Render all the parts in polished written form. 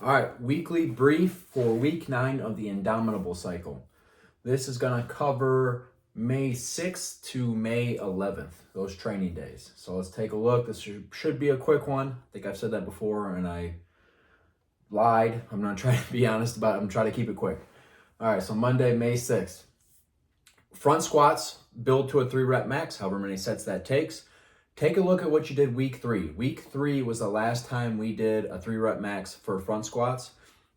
All right, weekly brief for week 9 of the Indomitable cycle. This is going to cover May 6th to May 11th, those training days. So let's take a look. This should be a quick one. I think I've said that before and I lied. I'm not trying to be honest about it. I'm trying to keep it quick. All right, so Monday, May 6th. Front squats, build to a 3 rep max, however many sets that takes. Take a look at what you did week 3. Week 3 was the last time we did a 3 rep max for front squats.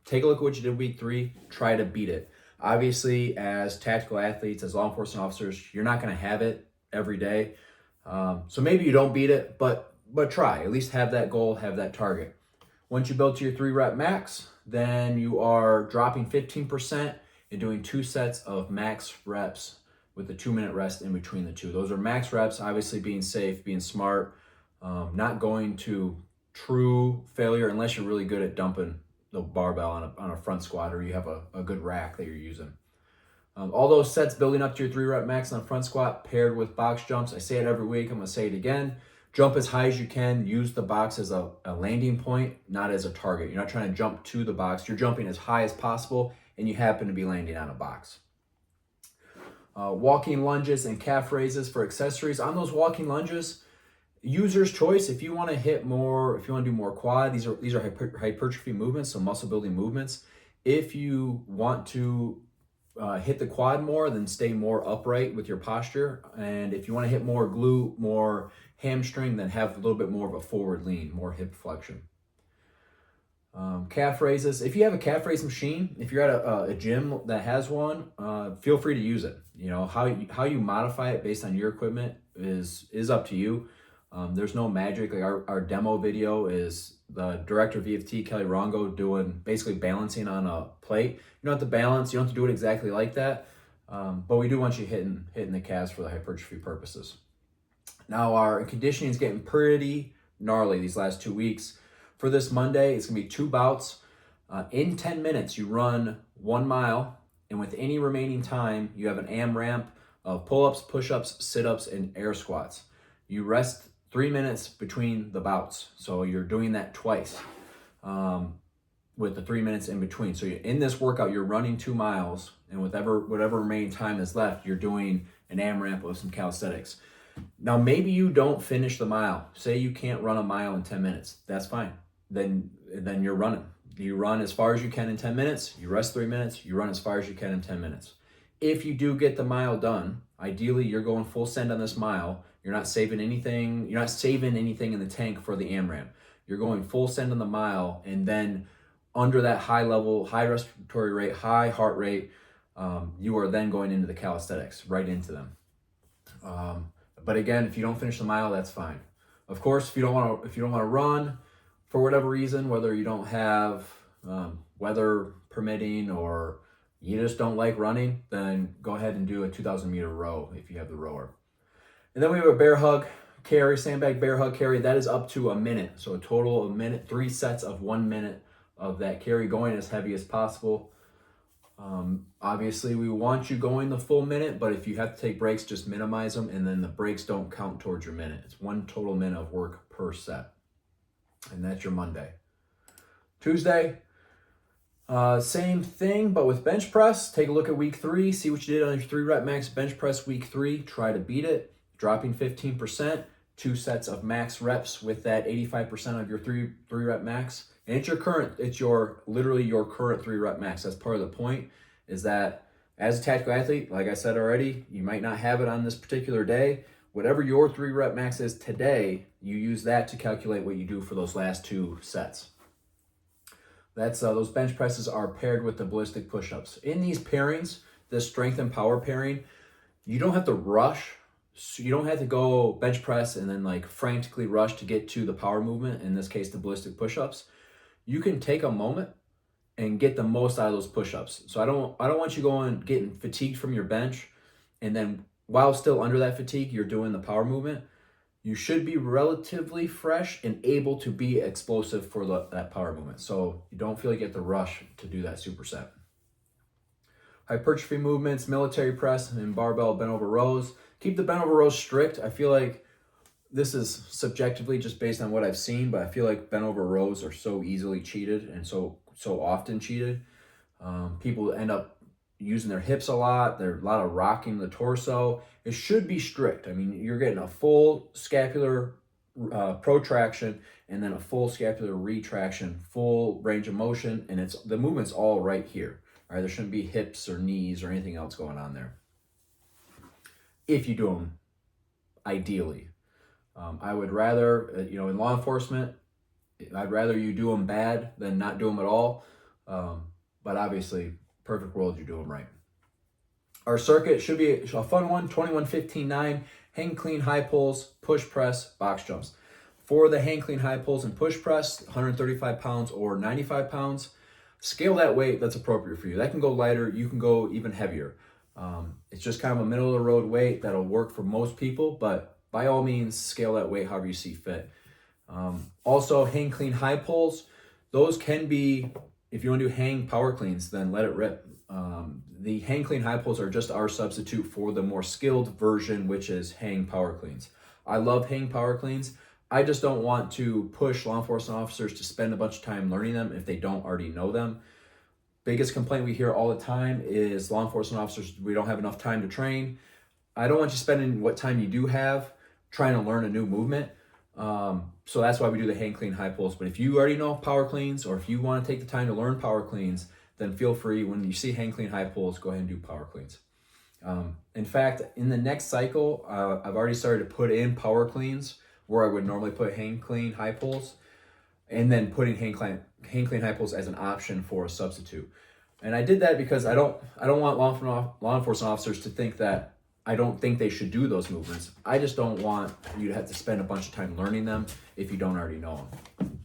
Take a look at what you did week 3. Try to beat it. Obviously, as tactical athletes, as law enforcement officers, you're not going to have it every day. So maybe you don't beat it, but try. At least have that goal, have that target. Once you build to your 3 rep max, then you are dropping 15% and doing 2 sets of max reps with a 2-minute rest in between the two. Those are max reps, obviously being safe, being smart, not going to true failure unless you're really good at dumping the barbell on a front squat or you have a good rack that you're using. All those sets building up to your 3 rep max on a front squat paired with box jumps. I say it every week, I'm gonna say it again. Jump as high as you can, use the box as a landing point, not as a target. You're not trying to jump to the box, you're jumping as high as possible and you happen to be landing on a box. Walking lunges and calf raises for accessories. On those walking lunges, user's choice. If you want to hit more, if you want to do more quad, these are hypertrophy movements, so muscle building movements. If you want to hit the quad more, then stay more upright with your posture. And if you want to hit more glute, more hamstring, then have a little bit more of a forward lean, more hip flexion. Calf raises. If you have a calf raise machine, if you're at a gym that has one, feel free to use it. You know, how you modify it based on your equipment is up to you. There's no magic. Like our demo video is the director of EFT, Kelly Rongo, doing basically balancing on a plate. You don't have to balance. You don't have to do it exactly like that. But we do want you hitting the calves for the hypertrophy purposes. Now our conditioning is getting pretty gnarly these last 2 weeks. For this Monday, it's going to be 2 bouts. In 10 minutes, you run 1 mile, and with any remaining time, you have an AMRAP of pull-ups, push-ups, sit-ups, and air squats. You rest 3 minutes between the bouts, so you're doing that twice with the 3 minutes in between. So in this workout, you're running 2 miles, and whatever remaining time is left, you're doing an AMRAP with some calisthenics. Now, maybe you don't finish the mile. Say you can't run a mile in 10 minutes. That's fine. Then you're running. You run as far as you can in 10 minutes, you rest 3 minutes, you run as far as you can in 10 minutes. If you do get the mile done, ideally you're going full send on this mile. You're not saving anything in the tank for the AMRAP. You're going full send on the mile, and then under that high level, high respiratory rate, high heart rate, you are then going into the calisthenics, right into them. But again, if you don't finish the mile, that's fine. Of course, if you don't want to run, for whatever reason, whether you don't have weather permitting or you just don't like running, then go ahead and do a 2,000 meter row if you have the rower. And then we have a bear hug carry, sandbag bear hug carry. That is up to a minute. So a total of a minute, 3 sets of 1 minute of that carry, going as heavy as possible. Obviously, we want you going the full minute, but if you have to take breaks, just minimize them, and then the breaks don't count towards your minute. It's 1 total minute of work per set. And that's your Monday. Tuesday, same thing, but with bench press. Take a look at week 3, see what you did on your 3 rep max bench press week 3. Try to beat it, dropping 15%, 2 sets of max reps with that 85% of your 3 rep max. And it's literally your current 3 rep max. That's part of the point, is that as a tactical athlete, like I said already, you might not have it on this particular day. Whatever your 3 rep max is today, you use that to calculate what you do for those last 2 sets. That's those bench presses are paired with the ballistic push-ups. In these pairings, this strength and power pairing, you don't have to rush. So you don't have to go bench press and then like frantically rush to get to the power movement, in this case, the ballistic push-ups. You can take a moment and get the most out of those push-ups. So I don't want you getting fatigued from your bench, and then while still under that fatigue, you're doing the power movement. You should be relatively fresh and able to be explosive for that power movement. So you don't feel like you have to rush to do that superset. Hypertrophy movements, military press, and barbell bent over rows. Keep the bent over rows strict. I feel like this is subjectively just based on what I've seen, but I feel like bent over rows are so easily cheated and so so often cheated. People end up using their hips a lot. There's a lot of rocking the torso. It should be strict. I mean, you're getting a full scapular protraction and then a full scapular retraction, full range of motion, and it's the movement's all right here. All right, there shouldn't be hips or knees or anything else going on there. If you do them ideally, I would rather, in law enforcement, I'd rather you do them bad than not do them at all. But obviously, perfect world, you do them right. Our circuit should be a fun one: 21, 15, 9, hang clean, high pulls, push press, box jumps. For the hang clean, high pulls, and push press, 135 pounds or 95 pounds, scale that weight that's appropriate for you. That can go lighter, you can go even heavier. It's just kind of a middle of the road weight that'll work for most people, but by all means, scale that weight however you see fit. Also, hang clean, high pulls, those can be, if you want to do hang power cleans, then let it rip. The hang clean high pulls are just our substitute for the more skilled version, which is hang power cleans. I love hang power cleans. I just don't want to push law enforcement officers to spend a bunch of time learning them if they don't already know them. Biggest complaint we hear all the time is law enforcement officers, we don't have enough time to train. I don't want you spending what time you do have trying to learn a new movement. So that's why we do the hang clean high pulls. But if you already know power cleans, or if you want to take the time to learn power cleans, then feel free, when you see hang clean high pulls, go ahead and do power cleans. In fact, in the next cycle, I've already started to put in power cleans where I would normally put hang clean high pulls, and then putting hang clean high pulls as an option for a substitute. And I did that because I don't want law enforcement officers to think that I don't think they should do those movements. I just don't want you to have to spend a bunch of time learning them if you don't already know them.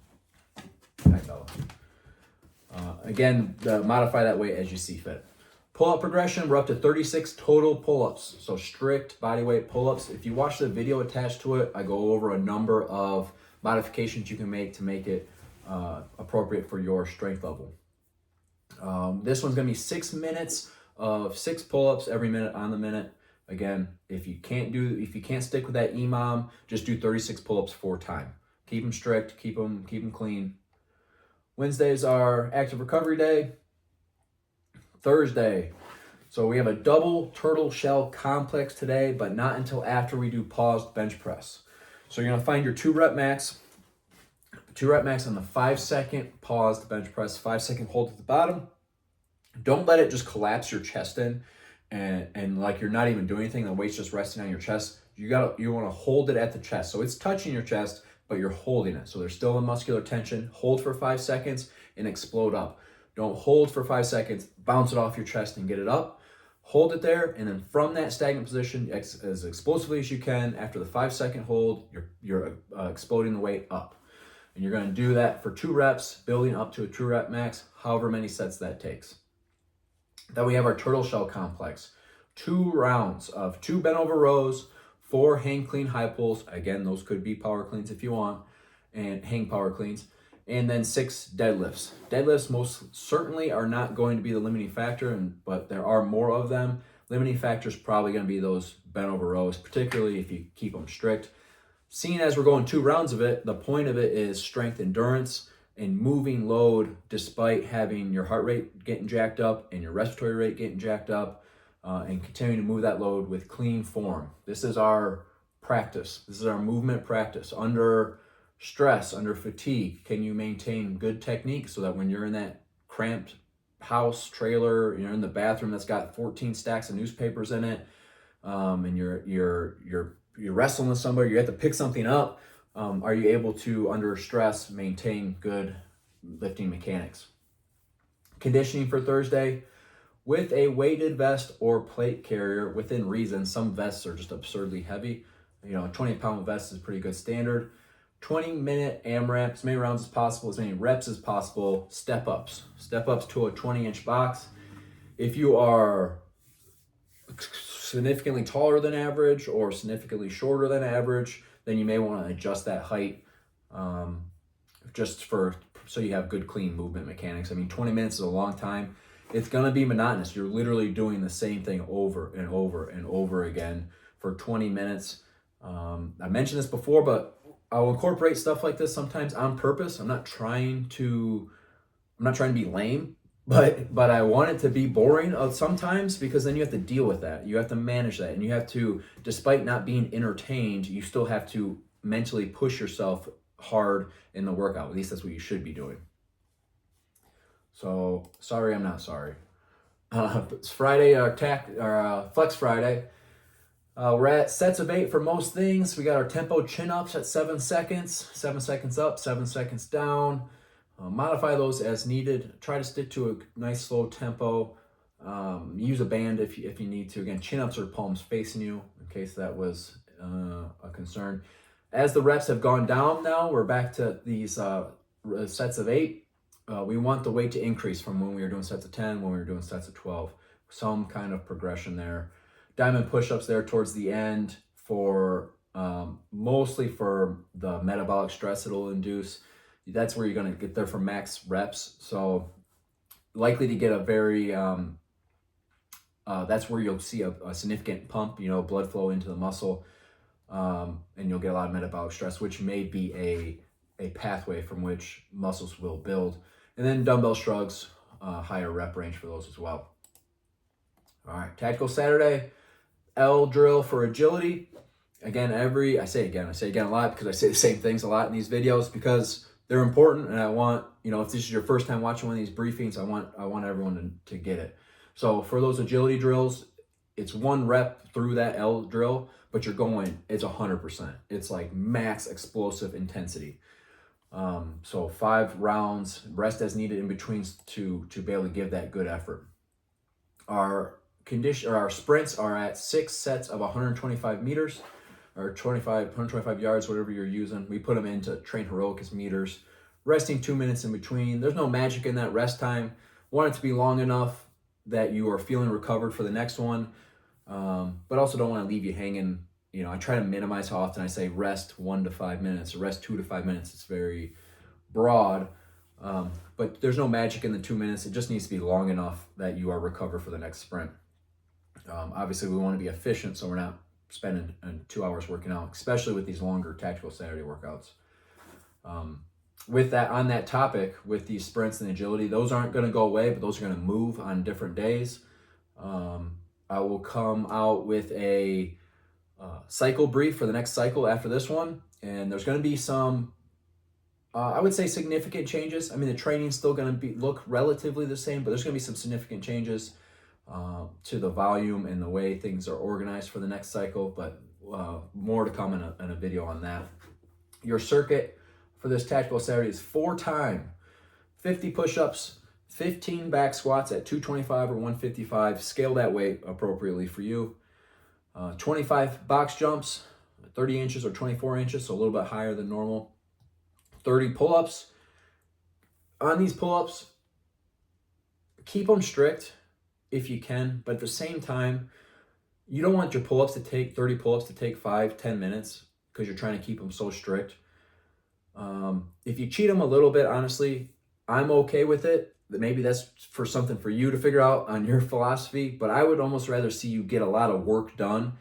Hi, fella. Again, modify that weight as you see fit. Pull-up progression, we're up to 36 total pull-ups. So strict body weight pull-ups. If you watch the video attached to it, I go over a number of modifications you can make to make it appropriate for your strength level. This one's gonna be 6 minutes of 6 pull-ups every minute on the minute. Again, if you can't stick with that EMOM, just do 36 pull-ups 4 times. Keep them strict, keep them clean. Wednesdays are active recovery day. Thursday, so we have a double turtle shell complex today, but not until after we do paused bench press. So you're gonna find your 2 rep max on the 5-second paused bench press, 5-second hold at the bottom. Don't let it just collapse your chest in and like you're not even doing anything, the weight's just resting on your chest. You wanna hold it at the chest. So it's touching your chest, but you're holding it. So there's still a muscular tension. Hold for 5 seconds and explode up. Don't hold for 5 seconds, bounce it off your chest and get it up. Hold it there, and then from that stagnant position, as explosively as you can, after the 5-second hold, you're exploding the weight up. And you're gonna do that for 2 reps, building up to a 2 rep max, however many sets that takes. Then we have our turtle shell complex. 2 rounds of 2 bent over rows, 4 hang clean high pulls. Again, those could be power cleans if you want, and hang power cleans. And then 6 deadlifts. Deadlifts most certainly are not going to be the limiting factor, but there are more of them. Limiting factor is probably going to be those bent over rows, particularly if you keep them strict. Seeing as we're going 2 rounds of it, the point of it is strength endurance and moving load despite having your heart rate getting jacked up and your respiratory rate getting jacked up, and continuing to move that load with clean form. This is our practice. This is our movement practice. Under stress, under fatigue, can you maintain good technique so that when you're in that cramped house, trailer, you're in the bathroom that's got 14 stacks of newspapers in it, and you're wrestling with somebody, you have to pick something up, are you able to, under stress, maintain good lifting mechanics? Conditioning for Thursday, with a weighted vest or plate carrier within reason. Some vests are just absurdly heavy. A 20-pound vest is pretty good standard. 20-minute AMRAP, as many rounds as possible, as many reps as possible. Step-ups to a 20-inch box. If you are significantly taller than average or significantly shorter than average, then you may want to adjust that height so you have good, clean movement mechanics. 20 minutes is a long time. It's going to be monotonous. You're literally doing the same thing over and over and over again for 20 minutes. I mentioned this before, but I'll incorporate stuff like this sometimes on purpose. I'm not trying to I'm not trying to be lame, but I want it to be boring sometimes, because then you have to deal with that. You have to manage that, and you have to, despite not being entertained, you still have to mentally push yourself hard in the workout. At least that's what you should be doing. So sorry, I'm not sorry. It's Friday, our Flex Friday. We're at sets of 8 for most things. We got our tempo chin-ups at 7 seconds. 7 seconds up, 7 seconds down. Modify those as needed. Try to stick to a nice slow tempo. Use a band if you need to. Again, chin-ups or palms facing you, in case that was a concern. As the reps have gone down now, we're back to these sets of 8. We want the weight to increase from when we were doing sets of 10, when we were doing sets of 12. Some kind of progression there. Diamond push-ups there towards the end for mostly for the metabolic stress it'll induce. That's where you're going to get there for max reps. So likely to get a very, that's where you'll see a significant pump, blood flow into the muscle, and you'll get a lot of metabolic stress, which may be a pathway from which muscles will build. And then dumbbell shrugs, higher rep range for those as well. All right, Tactical Saturday, L drill for agility. Again, I say again a lot, because I say the same things a lot in these videos, because they're important, and I want, if this is your first time watching one of these briefings, I want everyone to get it. So for those agility drills, it's 1 rep through that L drill, but it's 100%. It's like max explosive intensity. So 5 rounds, rest as needed in between to be able to give that good effort. Our sprints are at 6 sets of 125 meters, or 125 yards, whatever you're using. We put them into Train Heroicus meters, resting 2 minutes in between. There's no magic in that rest time. Want it to be long enough that you are feeling recovered for the next one, but also don't want to leave you hanging. I try to minimize how often I say rest 1 to 5 minutes, or rest 2 to 5 minutes. It's very broad, but there's no magic in the 2 minutes. It just needs to be long enough that you are recovered for the next sprint. Obviously, we want to be efficient, so we're not spending 2 hours working out, especially with these longer Tactical Saturday workouts. With that, on that topic, with these sprints and agility, those aren't going to go away, but those are going to move on different days. I will come out with a cycle brief for the next cycle after this one, and there's going to be some, I would say, significant changes. I mean, the training's still going to look relatively the same, but there's going to be some significant changes to the volume and the way things are organized for the next cycle, but more to come in a video on that. Your circuit for this Tactical Saturday is 4-time 50 push-ups, 15 back squats at 225 or 155. Scale that weight appropriately for you. 25 box jumps, 30 inches or 24 inches, so a little bit higher than normal. 30 pull-ups. On these pull-ups, keep them strict if you can, but at the same time, you don't want your pull-ups to take 30 pull-ups to take 5-10 minutes, because you're trying to keep them so strict. If you cheat them a little bit, honestly, I'm okay with it. Maybe that's for something for you to figure out on your philosophy, but I would almost rather see you get a lot of work done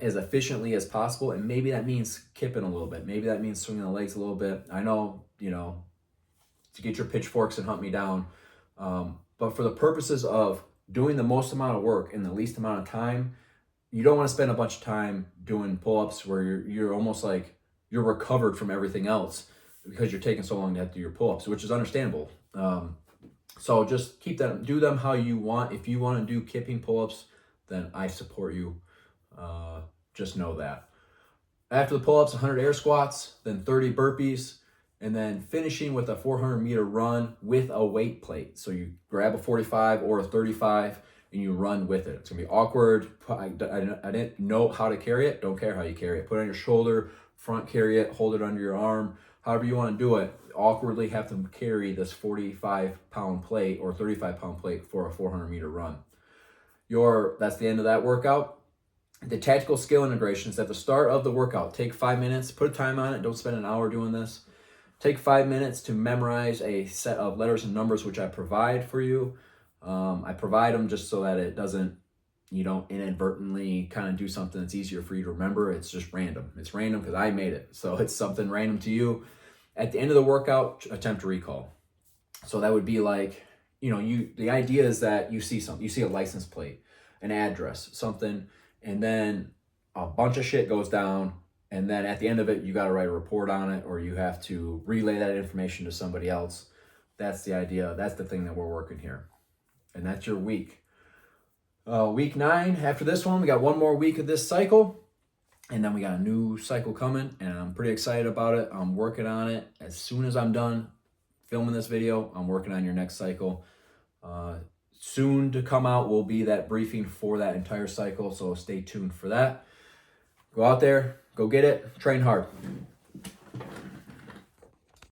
as efficiently as possible, and maybe that means kipping a little bit. Maybe that means swinging the legs a little bit. I know, to get your pitchforks and hunt me down, but for the purposes of doing the most amount of work in the least amount of time, you don't want to spend a bunch of time doing pull-ups where you're almost like you're recovered from everything else because you're taking so long to have to do your pull-ups, which is understandable. So just do them how you want. If you want to do kipping pull-ups, then I support you. Just know that. After the pull-ups, 100 air squats, then 30 burpees, and then finishing with a 400-meter run with a weight plate. So you grab a 45 or a 35 and you run with it. It's going to be awkward. I didn't know how to carry it. Don't care how you carry it. Put it on your shoulder, front carry it, hold it under your arm. However you want to do it, awkwardly have to carry this 45-pound plate or 35-pound plate for a 400-meter run. That's the end of that workout. The tactical skill integrations at the start of the workout. Take 5 minutes, put a time on it. Don't spend an hour doing this. Take 5 minutes to memorize a set of letters and numbers, which I provide for you. I provide them just so that you don't inadvertently kind of do something that's easier for you to remember. It's just random. It's random because I made it. So it's something random to you. At the end of the workout, attempt to recall. So that would be like, the idea is that you see something, you see a license plate, an address, something, and then a bunch of shit goes down. And then at the end of it, you got to write a report on it, or you have to relay that information to somebody else. That's the idea. That's the thing that we're working here. And that's your week. Week 9, after this one, we got one more week of this cycle. And then we got a new cycle coming, and I'm pretty excited about it. I'm working on it. As soon as I'm done filming this video, I'm working on your next cycle. Soon to come out will be that briefing for that entire cycle, so stay tuned for that. Go out there, go get it, train hard.